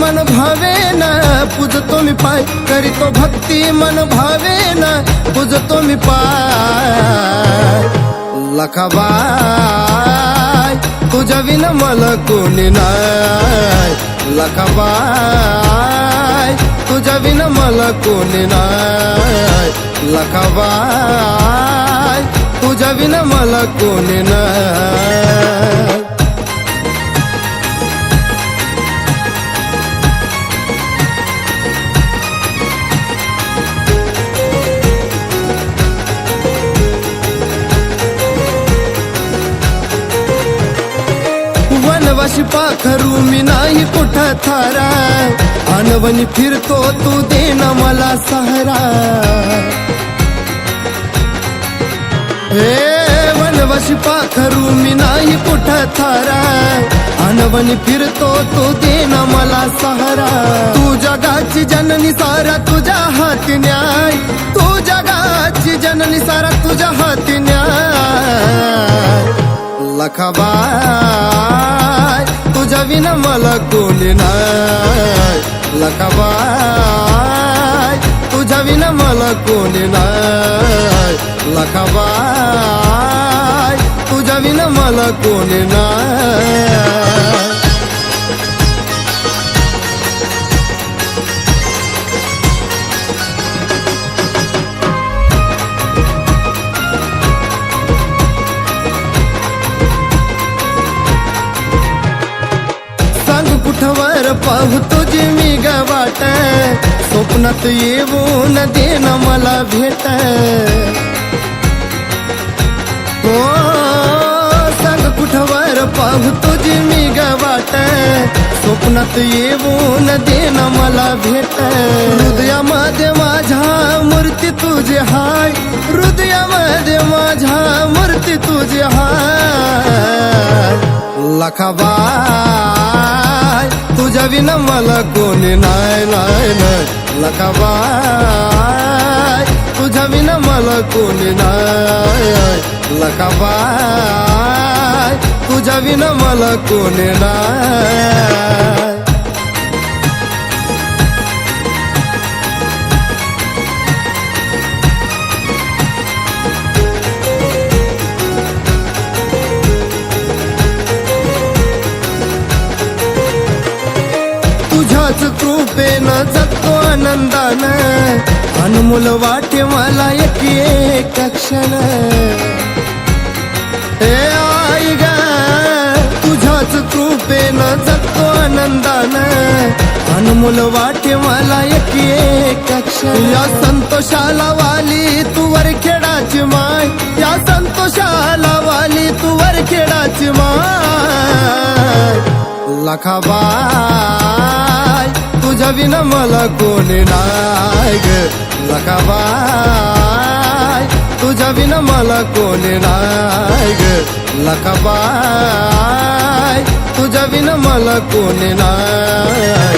मन भावेन पूजतो मी पाय, करीतो भक्ती मन भावेन पूजतो मी पाय. लखाबाई तुझ्या विन मला कोणी नाय, लखाबाई तुझ्या विन मला कोणी नाय, लखाबाई तुझ्या विन मला कोणी नाय. वनवाशी पाखरू मी नाही कुठं थारा, अनवनी फिरतो तू देना मला सहारा. हे वनवाशी पाखरू मी नाही कुठं थारा, अनवनी फिरतो तू देना मला सहारा. तू जगाची जननी सारा तुझ्या हाती न्याय, तू जगाची जननी सारा तुझ्या हाती न्याय. लखाबाई तुझ्या विना मला कोणी नाय, लखाबाई तुझ्या विना मला कोणी नाय, लखाबाई तुझ्या विना मला कोणी नाय. कुठवर पाहू तुझी मी गवाट, स्वप्नात येऊन देना मला भेट. हो सांग कुठवर पाहू तुझी मी गवाट, स्वप्नात येऊन देना मला भेट. हृदयामध्ये माझ्या मूर्ती तुझी हाय, हृदयामध्ये माझ्या मूर्ती तुझी हाय. लखाबाई तुझ्या विना मला कोणी नाय नाय नाय, लखाबाई तुझ्या विना मला कोणी नाय, लखाबाई तुझ्या विना मला कोणी नाय. तुझ्याच कृपेनं जगतो आनंदानं, अनमोल वाटे मला एक क्षण. हे आई ग तुझ्याच कृपेनं जगतो आनंदानं, अनमोल वाटे मला एक क्षण. या संतोषाला वाली तू वरखेडाची माय, या संतोषाला वाली तू वरखेडाची माय. लखाबाई तुझ्या विना मला कोणी नाय ग, लखाबाई तुझ्या विना मला कोणी नाय ग, लखाबाई तुझ्या विना मला कोणी नाय.